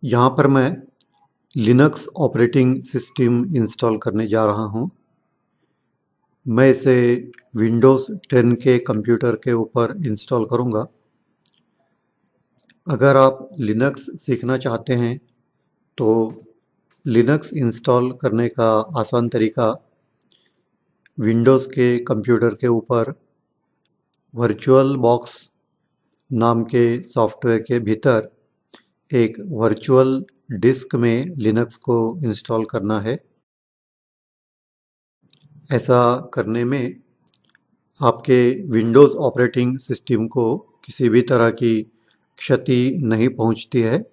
यहाँ पर मैं लिनक्स ऑपरेटिंग सिस्टम इंस्टॉल करने जा रहा हूँ। मैं इसे विंडोज़ 10 के कंप्यूटर के ऊपर इंस्टॉल करूँगा। अगर आप लिनक्स सीखना चाहते हैं तो लिनक्स इंस्टॉल करने का आसान तरीका विंडोज़ के कंप्यूटर के ऊपर वर्चुअल बॉक्स नाम के सॉफ्टवेयर के भीतर एक वर्चुअल डिस्क में लिनक्स को इंस्टॉल करना है। ऐसा करने में आपके विंडोज़ ऑपरेटिंग सिस्टम को किसी भी तरह की क्षति नहीं पहुंचती है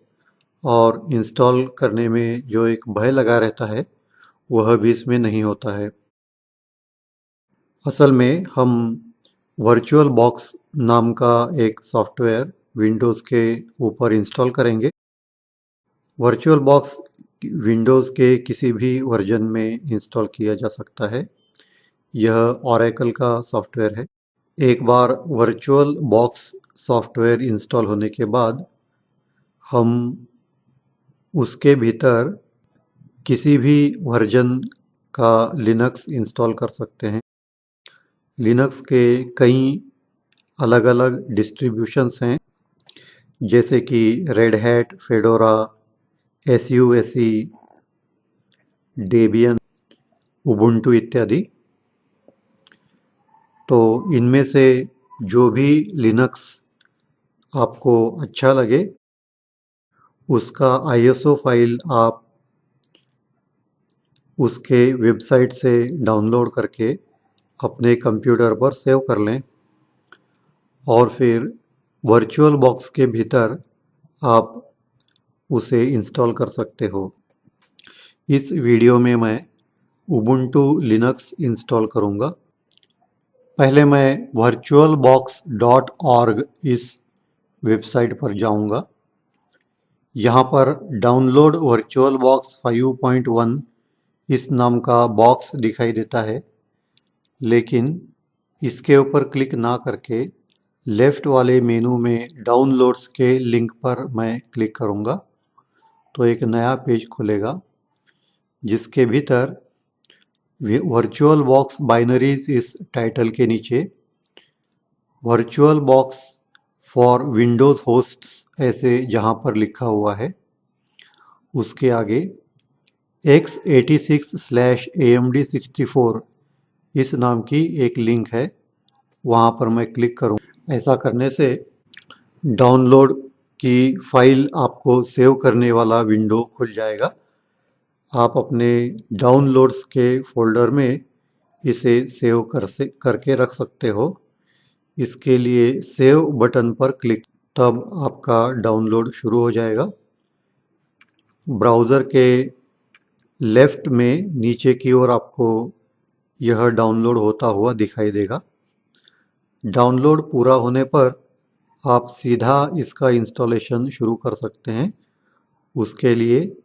और इंस्टॉल करने में जो एक भय लगा रहता है वह भी इसमें नहीं होता है। असल में हम वर्चुअल बॉक्स नाम का एक सॉफ्टवेयर विंडोज़ के ऊपर इंस्टॉल करेंगे। वर्चुअल बॉक्स विंडोज़ के किसी भी वर्जन में इंस्टॉल किया जा सकता है। यह ओरेकल का सॉफ्टवेयर है। एक बार वर्चुअल बॉक्स सॉफ्टवेयर इंस्टॉल होने के बाद हम उसके भीतर किसी भी वर्जन का लिनक्स इंस्टॉल कर सकते हैं। लिनक्स के कई अलग-अलग डिस्ट्रीब्यूशंस हैं, जैसे कि Red Hat, Fedora, SUSE, Debian, Ubuntu इत्यादि। तो इनमें से जो भी लिनक्स आपको अच्छा लगे उसका आईएसओ फाइल आप उसके वेबसाइट से डाउनलोड करके अपने कंप्यूटर पर सेव कर लें और फिर वर्चुअल बॉक्स के भीतर आप उसे इंस्टॉल कर सकते हो। इस वीडियो में मैं उबुंटू लिनक्स इंस्टॉल करूँगा। पहले मैं virtualbox.org इस वेबसाइट पर जाऊँगा। यहाँ पर डाउनलोड वर्चुअल बॉक्स 5.1 इस नाम का बॉक्स दिखाई देता है, लेकिन इसके ऊपर क्लिक ना करके लेफ्ट वाले मेनू में डाउनलोड्स के लिंक पर मैं क्लिक करूँगा तो एक नया पेज खुलेगा जिसके भीतर वर्चुअल बॉक्स बाइनरीज इस टाइटल के नीचे virtual box for Windows hosts ऐसे जहाँ पर लिखा हुआ है उसके आगे x86/AMD64 इस नाम की एक लिंक है, वहाँ पर मैं क्लिक करूँ। ऐसा करने से डाउनलोड की फाइल आपको सेव करने वाला विंडो खुल जाएगा। आप अपने डाउनलोड्स के फोल्डर में इसे सेव करके रख सकते हो। इसके लिए सेव बटन पर क्लिक, तब आपका डाउनलोड शुरू हो जाएगा। ब्राउज़र के लेफ्ट में नीचे की ओर आपको यह डाउनलोड होता हुआ दिखाई देगा। डाउनलोड पूरा होने पर आप सीधा इसका इंस्टॉलेशन शुरू कर सकते हैं। उसके लिए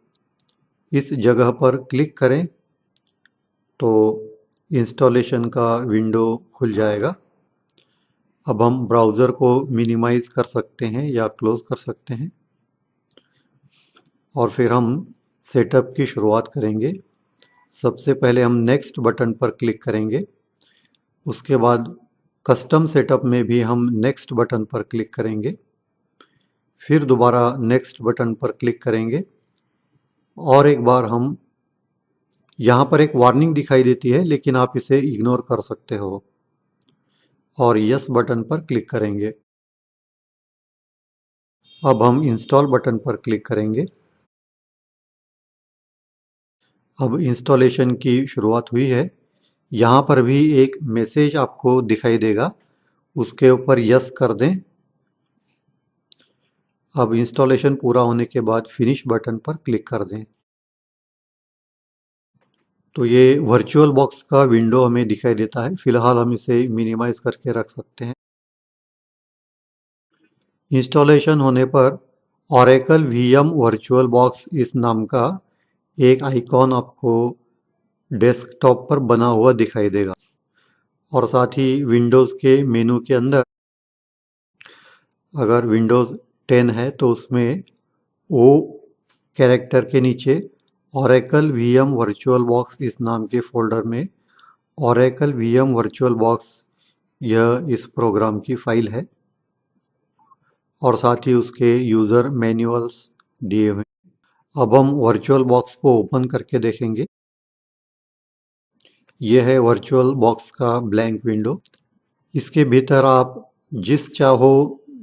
इस जगह पर क्लिक करें तो इंस्टॉलेशन का विंडो खुल जाएगा। अब हम ब्राउज़र को मिनिमाइज कर सकते हैं या क्लोज कर सकते हैं और फिर हम सेटअप की शुरुआत करेंगे। सबसे पहले हम नेक्स्ट बटन पर क्लिक करेंगे। उसके बाद कस्टम सेटअप में भी हम नेक्स्ट बटन पर क्लिक करेंगे। फिर दोबारा नेक्स्ट बटन पर क्लिक करेंगे और एक बार हम यहाँ पर एक वार्निंग दिखाई देती है, लेकिन आप इसे इग्नोर कर सकते हो और यस बटन पर क्लिक करेंगे। अब हम इंस्टॉल बटन पर क्लिक करेंगे। अब इंस्टॉलेशन की शुरुआत हुई है। यहाँ पर भी एक मैसेज आपको दिखाई देगा, उसके ऊपर यस कर दें। अब इंस्टॉलेशन पूरा होने के बाद फिनिश बटन पर क्लिक कर दें। तो ये वर्चुअल बॉक्स का विंडो हमें दिखाई देता है। फिलहाल हम इसे मिनिमाइज करके रख सकते हैं। इंस्टॉलेशन होने पर ओरेकल वीएम वर्चुअल बॉक्स इस नाम का एक आइकॉन आपको डेस्कटॉप पर बना हुआ दिखाई देगा और साथ ही विंडोज़ के मेनू के अंदर अगर विंडोज़ 10 है तो उसमें ओ कैरेक्टर के नीचे ओरेकल वीएम वर्चुअल बॉक्स इस नाम के फोल्डर में ओरेकल वीएम वर्चुअल बॉक्स यह इस प्रोग्राम की फाइल है और साथ ही उसके यूज़र मैनुअल्स दिए हुए। अब हम वर्चुअल बॉक्स को ओपन करके देखेंगे। यह है वर्चुअल बॉक्स का ब्लैंक विंडो। इसके भीतर आप जिस चाहो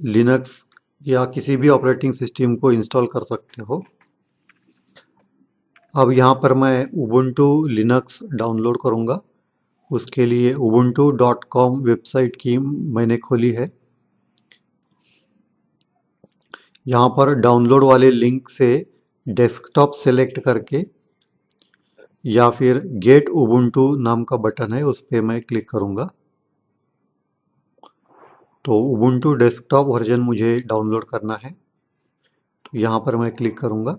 लिनक्स या किसी भी ऑपरेटिंग सिस्टम को इंस्टॉल कर सकते हो। अब यहाँ पर मैं उबुंटू लिनक्स डाउनलोड करूँगा। उसके लिए ubuntu.com वेबसाइट की मैंने खोली है। यहाँ पर डाउनलोड वाले लिंक से डेस्कटॉप सेलेक्ट करके या फिर गेट उबुंटू नाम का बटन है उस पर मैं क्लिक करूँगा। तो उबुंटू डेस्कटॉप वर्जन मुझे डाउनलोड करना है, तो यहाँ पर मैं क्लिक करूँगा।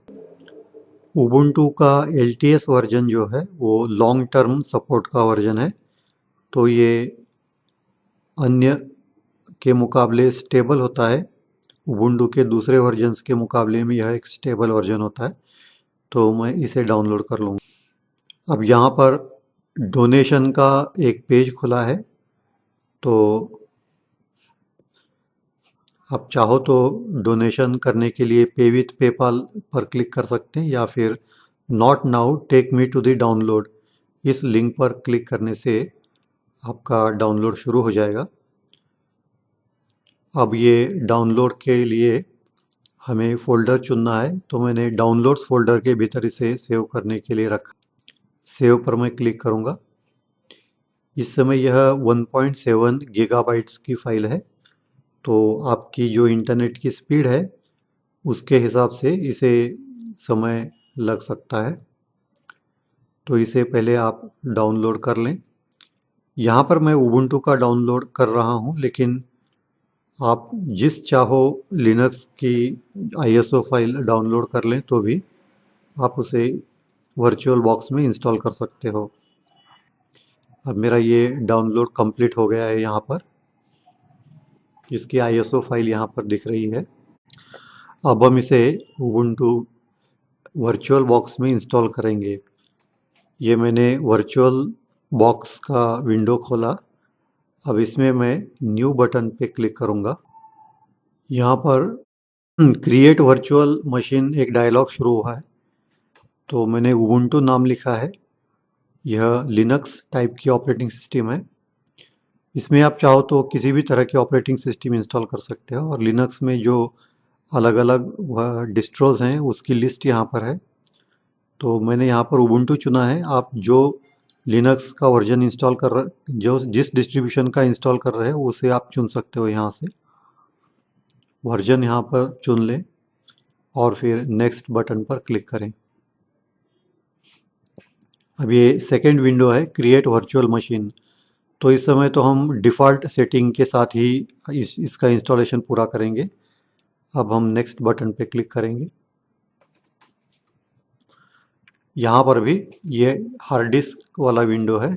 उबुंटू का LTS वर्जन जो है वो लॉन्ग टर्म सपोर्ट का वर्जन है, तो ये अन्य के मुकाबले स्टेबल होता है। उबुंटू के दूसरे वर्जन्स के मुकाबले में यह एक स्टेबल वर्जन होता है, तो मैं इसे डाउनलोड कर लूँगा। अब यहाँ पर डोनेशन का एक पेज खुला है, तो आप चाहो तो डोनेशन करने के लिए पे विथ पेपाल पर क्लिक कर सकते हैं या फिर not now take me to the download इस लिंक पर क्लिक करने से आपका डाउनलोड शुरू हो जाएगा। अब ये डाउनलोड के लिए हमें फ़ोल्डर चुनना है, तो मैंने डाउनलोड्स फ़ोल्डर के भीतर इसे सेव करने के लिए रखा। सेव पर मैं क्लिक करूँगा। इस समय यह 1.7 गीगाबाइट्स की फ़ाइल है, तो आपकी जो इंटरनेट की स्पीड है उसके हिसाब से इसे समय लग सकता है, तो इसे पहले आप डाउनलोड कर लें। यहाँ पर मैं उबुंटू का डाउनलोड कर रहा हूँ, लेकिन आप जिस चाहो लिनक्स की ISO फाइल डाउनलोड कर लें तो भी आप उसे वर्चुअल बॉक्स में इंस्टॉल कर सकते हो। अब मेरा ये डाउनलोड कंप्लीट हो गया है। यहाँ पर इसकी ISO फाइल यहाँ पर दिख रही है। अब हम इसे उबुंटू वर्चुअल बॉक्स में इंस्टॉल करेंगे। ये मैंने वर्चुअल बॉक्स का विंडो खोला। अब इसमें मैं न्यू बटन पे क्लिक करूँगा। यहाँ पर क्रिएट वर्चुअल मशीन एक डायलॉग शुरू हुआ है, तो मैंने उबुंटू नाम लिखा है। यह लिनक्स टाइप की ऑपरेटिंग सिस्टम है। इसमें आप चाहो तो किसी भी तरह की ऑपरेटिंग सिस्टम इंस्टॉल कर सकते हो और लिनक्स में जो अलग अलग डिस्ट्रोज हैं उसकी लिस्ट यहाँ पर है। तो मैंने यहाँ पर उबुंटू चुना है। आप जो लिनक्स का वर्जन इंस्टॉल कर रहे जो जिस डिस्ट्रीब्यूशन का इंस्टॉल कर रहे हो उसे आप चुन सकते हो। यहाँ से वर्जन यहाँ पर चुन लें और फिर नेक्स्ट बटन पर क्लिक करें। अब ये सेकेंड विंडो है क्रिएट वर्चुअल मशीन। तो इस समय तो हम डिफ़ॉल्ट सेटिंग के साथ ही इसका इंस्टॉलेशन पूरा करेंगे। अब हम नेक्स्ट बटन पे क्लिक करेंगे। यहाँ पर भी ये हार्ड डिस्क वाला विंडो है।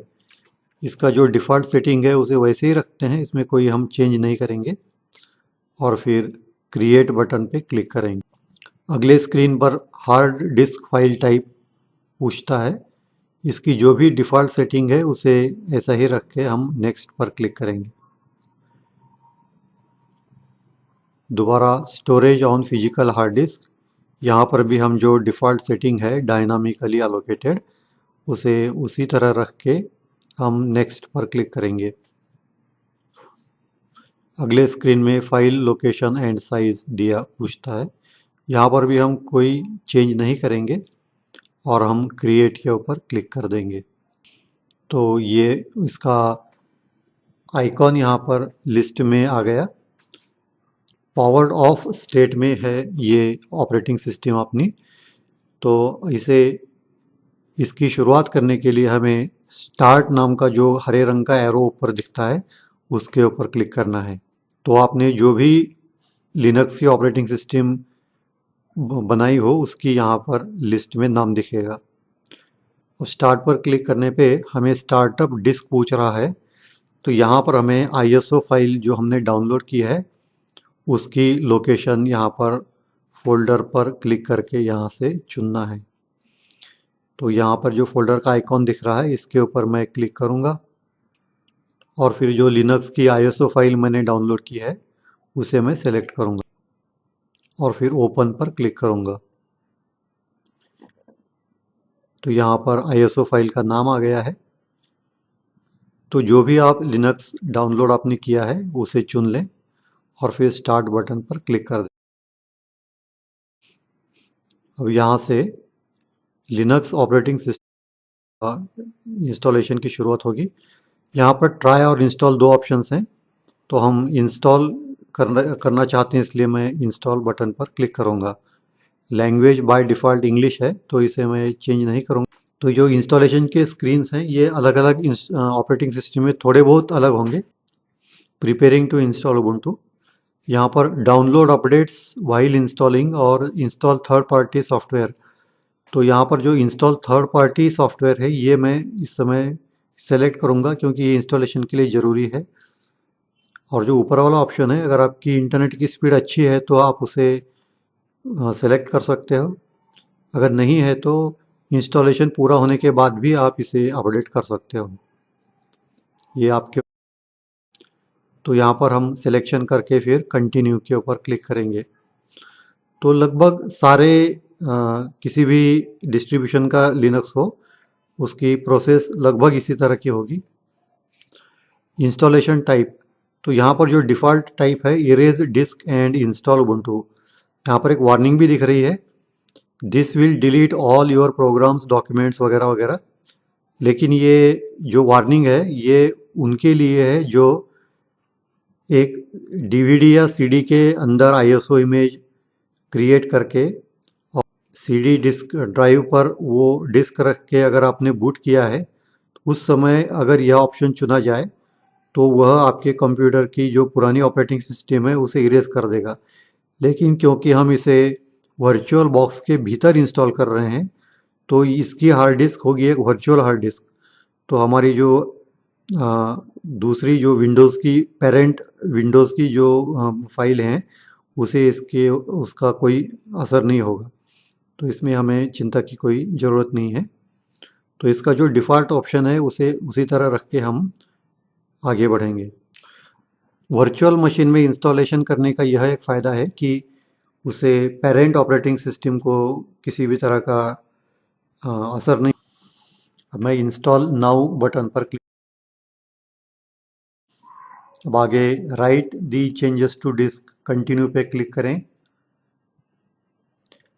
इसका जो डिफ़ॉल्ट सेटिंग है उसे वैसे ही रखते हैं, इसमें कोई हम चेंज नहीं करेंगे और फिर क्रिएट बटन पे क्लिक करेंगे। अगले स्क्रीन पर हार्ड डिस्क फाइल टाइप पूछता है। इसकी जो भी डिफ़ॉल्ट सेटिंग है उसे ऐसा ही रख के हम नेक्स्ट पर क्लिक करेंगे। दोबारा storage on physical hard disk, यहाँ पर भी हम जो डिफ़ॉल्ट सेटिंग है डायनामिकली एलोकेटेड उसे उसी तरह रख के हम नेक्स्ट पर क्लिक करेंगे। अगले स्क्रीन में फाइल लोकेशन एंड साइज दिया पूछता है। यहाँ पर भी हम कोई चेंज नहीं करेंगे और हम क्रिएट के ऊपर क्लिक कर देंगे। तो ये इसका आइकॉन यहाँ पर लिस्ट में आ गया। पावर्ड ऑफ स्टेट में है ये ऑपरेटिंग सिस्टम अपनी। तो इसे इसकी शुरुआत करने के लिए हमें स्टार्ट नाम का जो हरे रंग का एरो ऊपर दिखता है उसके ऊपर क्लिक करना है। तो आपने जो भी लिनक्स की ऑपरेटिंग सिस्टम बनाई हो उसकी यहाँ पर लिस्ट में नाम दिखेगा। और स्टार्ट पर क्लिक करने पे हमें स्टार्टअप डिस्क पूछ रहा है, तो यहाँ पर हमें ISO फाइल जो हमने डाउनलोड की है उसकी लोकेशन यहाँ पर फोल्डर पर क्लिक करके यहाँ से चुनना है। तो यहाँ पर जो फोल्डर का आइकॉन दिख रहा है इसके ऊपर मैं क्लिक करूँगा और फिर जो लिनक्स की आईएसओ फाइल मैंने डाउनलोड की है उसे मैं सेलेक्ट करूँगा और फिर ओपन पर क्लिक करूँगा। तो यहाँ पर आईएसओ फाइल का नाम आ गया है। तो जो भी आप लिनक्स डाउनलोड आपने किया है उसे चुन लें और फिर स्टार्ट बटन पर क्लिक कर दें। अब यहाँ से लिनक्स ऑपरेटिंग सिस्टम इंस्टॉलेशन की शुरुआत होगी। यहाँ पर ट्राई और इंस्टॉल दो ऑप्शंस हैं। तो हम इंस्टॉल करना चाहते हैं इसलिए मैं इंस्टॉल बटन पर क्लिक करूँगा। लैंग्वेज बाय डिफ़ॉल्ट इंग्लिश है तो इसे मैं चेंज नहीं करूँगा। तो जो इंस्टॉलेशन के स्क्रीन्स हैं ये अलग अलग ऑपरेटिंग सिस्टम में थोड़े बहुत अलग होंगे। प्रिपेयरिंग टू इंस्टॉल उबुंटू, यहाँ पर डाउनलोड अपडेट्स वाइल इंस्टॉलिंग और इंस्टॉल थर्ड पार्टी सॉफ्टवेयर। तो यहाँ पर जो इंस्टॉल थर्ड पार्टी सॉफ्टवेयर है ये मैं इस समय सेलेक्ट करूँगा क्योंकि ये इंस्टॉलेशन के लिए ज़रूरी है। और जो ऊपर वाला ऑप्शन है अगर आपकी इंटरनेट की स्पीड अच्छी है तो आप उसे सेलेक्ट कर सकते हो। अगर नहीं है तो इंस्टॉलेशन पूरा होने के बाद भी आप इसे अपडेट कर सकते हो। ये आपके तो यहाँ पर हम सिलेक्शन करके फिर कंटिन्यू के ऊपर क्लिक करेंगे। तो लगभग सारे किसी भी डिस्ट्रीब्यूशन का लिनक्स हो उसकी प्रोसेस लगभग इसी तरह की होगी। इंस्टॉलेशन टाइप, तो यहाँ पर जो डिफ़ॉल्ट टाइप है erase disk and install Ubuntu. यहाँ पर एक वार्निंग भी दिख रही है, this will delete all your programs documents वगैरह वगैरह। लेकिन ये जो वार्निंग है ये उनके लिए है जो एक डीवीडी या सीडी के अंदर आईएसओ इमेज क्रिएट करके और सीडी डिस्क ड्राइव पर वो डिस्क रख के अगर आपने बूट किया है तो उस समय अगर यह ऑप्शन चुना जाए तो वह आपके कंप्यूटर की जो पुरानी ऑपरेटिंग सिस्टम है उसे इरेज कर देगा। लेकिन क्योंकि हम इसे वर्चुअल बॉक्स के भीतर इंस्टॉल कर रहे हैं तो इसकी हार्ड डिस्क होगी एक वर्चुअल हार्ड डिस्क। तो हमारी जो दूसरी जो विंडोज़ की पेरेंट विंडोज़ की जो फाइल हैं उसे इसके उसका कोई असर नहीं होगा। तो इसमें हमें चिंता की कोई ज़रूरत नहीं है। तो इसका जो डिफ़ॉल्ट ऑप्शन है उसे उसी तरह रख के हम आगे बढ़ेंगे। वर्चुअल मशीन में इंस्टॉलेशन करने का यह एक फ़ायदा है कि उसे पेरेंट ऑपरेटिंग सिस्टम को किसी भी तरह का असर नहीं। अब मैं इंस्टॉल नाउ बटन पर क्लिक, अब आगे write the changes to disk continue पे क्लिक करें।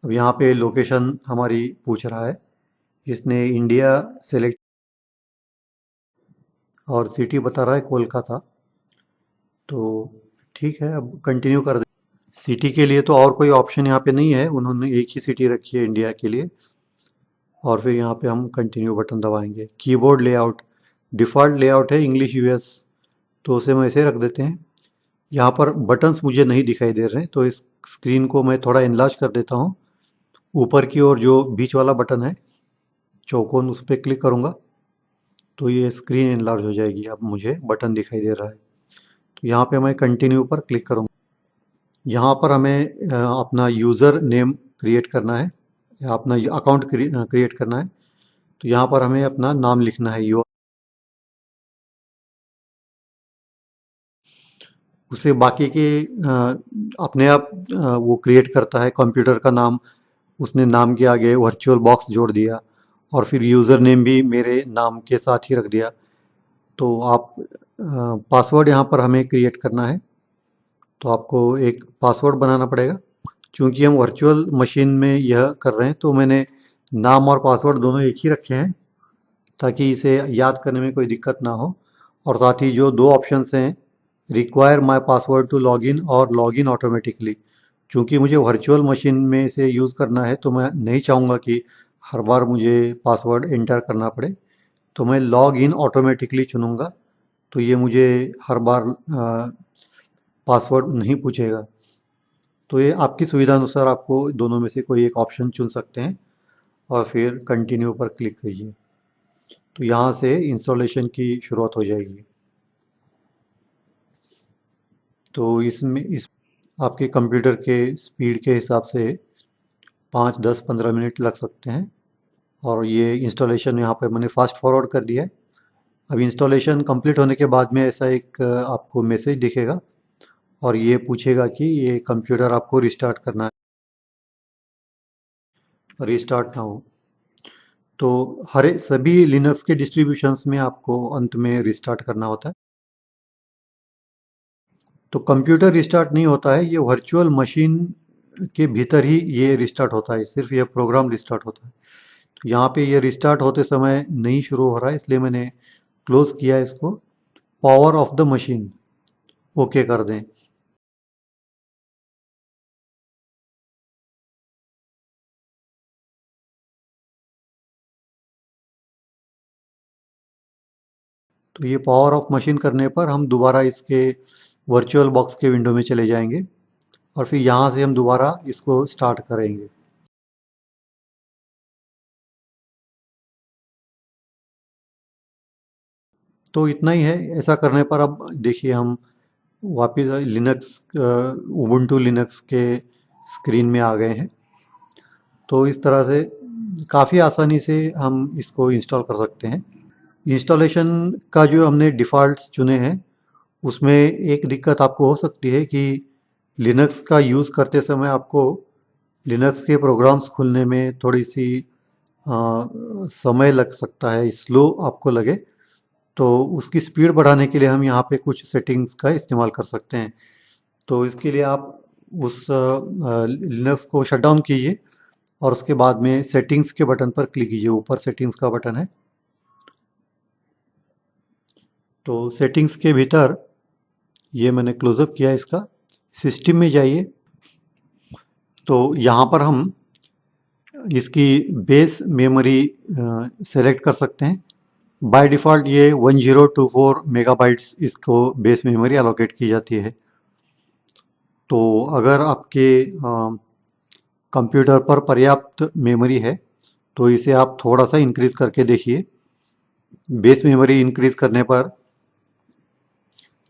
अब यहाँ पे लोकेशन हमारी पूछ रहा है, इसने इंडिया सेलेक्ट और सिटी बता रहा है कोलकाता। तो ठीक है अब कंटिन्यू कर दें। सिटी के लिए तो और कोई ऑप्शन यहाँ पे नहीं है, उन्होंने एक ही सिटी रखी है इंडिया के लिए। और फिर यहाँ पे हम कंटिन्यू बटन दबाएंगे। कीबोर्ड लेआउट डिफ़ॉल्ट लेआउट है इंग्लिश यूएस, तो उसे हम ऐसे रख देते हैं। यहाँ पर बटन्स मुझे नहीं दिखाई दे रहे हैं तो इस स्क्रीन को मैं थोड़ा इनलार्ज कर देता हूँ। ऊपर की ओर जो बीच वाला बटन है चौकोन उस पर क्लिक करूँगा तो ये स्क्रीन इनलार्ज हो जाएगी। अब मुझे बटन दिखाई दे रहा है तो यहाँ पे मैं कंटिन्यू पर क्लिक करूँगा। यहाँ पर हमें अपना यूज़र नेम क्रिएट करना है या अपना अकाउंट क्रिएट करना है। तो यहाँ पर हमें अपना नाम लिखना है उसे बाकी के अपने आप वो क्रिएट करता है कंप्यूटर का नाम। उसने नाम के आगे वर्चुअल बॉक्स जोड़ दिया और फिर यूज़र नेम भी मेरे नाम के साथ ही रख दिया। तो आप पासवर्ड यहाँ पर हमें क्रिएट करना है तो आपको एक पासवर्ड बनाना पड़ेगा। चूँकि हम वर्चुअल मशीन में यह कर रहे हैं तो मैंने नाम और पासवर्ड दोनों एक ही रखे हैं ताकि इसे याद करने में कोई दिक्कत ना हो। और साथ ही जो दो ऑप्शंस हैं, require my password to login और लॉगिन ऑटोमेटिकली, चूँकि मुझे वर्चुअल मशीन में इसे यूज़ करना है तो मैं नहीं चाहूँगा कि हर बार मुझे पासवर्ड एंटर करना पड़े। तो मैं लॉग इन ऑटोमेटिकली चुनूँगा तो ये मुझे हर बार पासवर्ड नहीं पूछेगा। तो ये आपकी सुविधा अनुसार आपको दोनों में से कोई एक ऑप्शन चुन सकते हैं और फिर कंटिन्यू पर क्लिक कीजिए। तो यहाँ से इंस्टॉलेशन की शुरुआत हो जाएगी। तो इसमें आपके कंप्यूटर के स्पीड के हिसाब से 5, 10, 15 मिनट लग सकते हैं। और ये इंस्टॉलेशन यहाँ पर मैंने फास्ट फॉरवर्ड कर दिया है। अब इंस्टॉलेशन कंप्लीट होने के बाद में ऐसा एक आपको मैसेज दिखेगा और ये पूछेगा कि ये कंप्यूटर आपको रिस्टार्ट करना है, रिस्टार्ट ना हो। तो हर सभी लिनक्स के डिस्ट्रीब्यूशंस में आपको अंत में रिस्टार्ट करना होता है। तो कंप्यूटर रिस्टार्ट नहीं होता है, ये वर्चुअल मशीन के भीतर ही ये रिस्टार्ट होता है, सिर्फ ये प्रोग्राम रिस्टार्ट होता है। तो यहाँ पे ये रिस्टार्ट होते समय नहीं शुरू हो रहा है, इसलिए मैंने क्लोज किया इसको। Power of the machine okay कर दें। तो ये पावर ऑफ मशीन करने पर हम दोबारा इसके वर्चुअल बॉक्स के विंडो में चले जाएंगे और फिर यहाँ से हम दोबारा इसको स्टार्ट करेंगे। तो इतना ही है। ऐसा करने पर अब देखिए हम वापस लिनक्स उबुंटू लिनक्स के स्क्रीन में आ गए हैं। तो इस तरह से काफ़ी आसानी से हम इसको इंस्टॉल कर सकते हैं। इंस्टॉलेशन का जो हमने डिफ़ॉल्ट्स चुने हैं उसमें एक दिक्कत आपको हो सकती है कि लिनक्स का यूज़ करते समय आपको लिनक्स के प्रोग्राम्स खुलने में थोड़ी सी समय लग सकता है, स्लो आपको लगे। तो उसकी स्पीड बढ़ाने के लिए हम यहाँ पे कुछ सेटिंग्स का इस्तेमाल कर सकते हैं। तो इसके लिए आप उस लिनक्स को शट डाउन कीजिए और उसके बाद में सेटिंग्स के बटन पर क्लिक कीजिए। ऊपर सेटिंग्स का बटन है। तो सेटिंग्स के भीतर ये मैंने क्लोजअप किया इसका। सिस्टम में जाइए तो यहाँ पर हम इसकी बेस मेमोरी सेलेक्ट कर सकते हैं। बाय डिफ़ॉल्ट ये 1024 मेगाबाइट्स इसको बेस मेमोरी एलोकेट की जाती है। तो अगर आपके कंप्यूटर पर पर्याप्त मेमोरी है तो इसे आप थोड़ा सा इंक्रीज करके देखिए। बेस मेमोरी इंक्रीज करने पर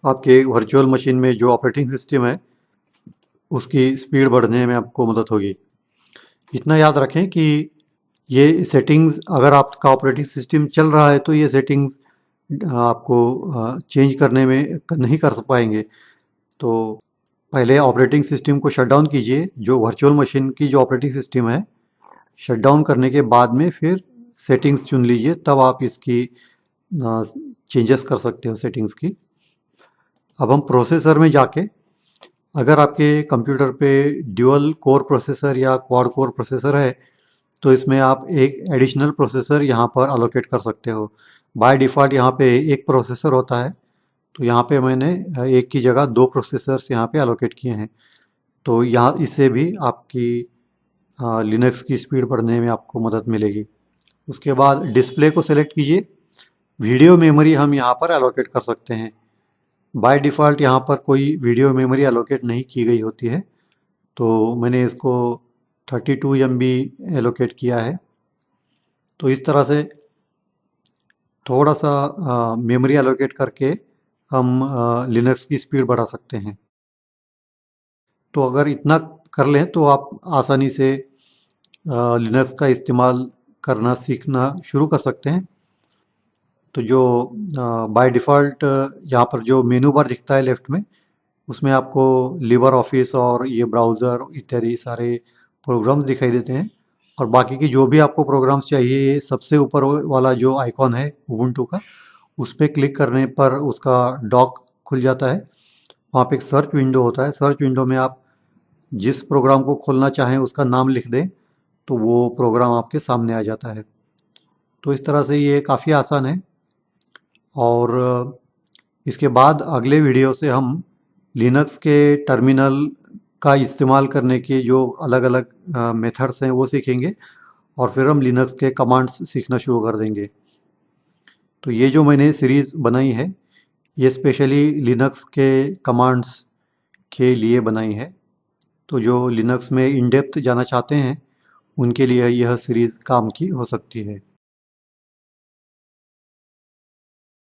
आपके वर्चुअल मशीन में जो ऑपरेटिंग सिस्टम है उसकी स्पीड बढ़ने में आपको मदद होगी। इतना याद रखें कि ये सेटिंग्स अगर आपका ऑपरेटिंग सिस्टम चल रहा है तो ये सेटिंग्स आपको चेंज करने में नहीं कर पाएंगे। तो पहले ऑपरेटिंग सिस्टम को शट डाउन कीजिए, जो वर्चुअल मशीन की जो ऑपरेटिंग सिस्टम है शट डाउन करने के बाद में फिर सेटिंग्स चुन लीजिए, तब आप इसकी चेंजेस कर सकते हो सेटिंग्स की। अब हम प्रोसेसर में जाके, अगर आपके कंप्यूटर पे ड्यूअल कोर प्रोसेसर या क्वाड कोर प्रोसेसर है तो इसमें आप एक एडिशनल प्रोसेसर यहाँ पर अलोकेट कर सकते हो। बाय डिफ़ॉल्ट यहाँ पे एक प्रोसेसर होता है, तो यहाँ पे मैंने एक की जगह दो प्रोसेसर्स यहाँ पे अलोकेट किए हैं। तो यहाँ इससे भी आपकी लिनक्स की स्पीड बढ़ने में आपको मदद मिलेगी। उसके बाद डिस्प्ले को सेलेक्ट कीजिए। वीडियो मेमोरी हम यहाँ पर एलोकेट कर सकते हैं। बाय डिफ़ॉल्ट यहाँ पर कोई वीडियो मेमोरी एलोकेट नहीं की गई होती है, तो मैंने इसको 32 MB एलोकेट किया है। तो इस तरह से थोड़ा सा मेमोरी एलोकेट करके हम लिनक्स की स्पीड बढ़ा सकते हैं। तो अगर इतना कर लें तो आप आसानी से लिनक्स का इस्तेमाल करना सीखना शुरू कर सकते हैं। तो जो बाय डिफ़ॉल्ट यहाँ पर जो मेनू बार दिखता है लेफ्ट में, उसमें आपको लिबर ऑफिस और ये ब्राउज़र इत्यादि सारे प्रोग्राम्स दिखाई देते हैं। और बाकी की जो भी आपको प्रोग्राम्स चाहिए, ये सबसे ऊपर वाला जो आइकॉन है उबुंटू का, उस पर क्लिक करने पर उसका डॉक खुल जाता है। वहाँ पे एक सर्च विंडो होता है। सर्च विंडो में आप जिस प्रोग्राम को खोलना चाहें उसका नाम लिख दें तो वो प्रोग्राम आपके सामने आ जाता है। तो इस तरह से ये काफ़ी आसान है। और इसके बाद अगले वीडियो से हम लिनक्स के टर्मिनल का इस्तेमाल करने के जो अलग अलग मेथड्स हैं वो सीखेंगे और फिर हम लिनक्स के कमांड्स सीखना शुरू कर देंगे। तो ये जो मैंने सीरीज़ बनाई है ये स्पेशली लिनक्स के कमांड्स के लिए बनाई है। तो जो लिनक्स में इन डेप्थ जाना चाहते हैं उनके लिए यह सीरीज़ काम की हो सकती है।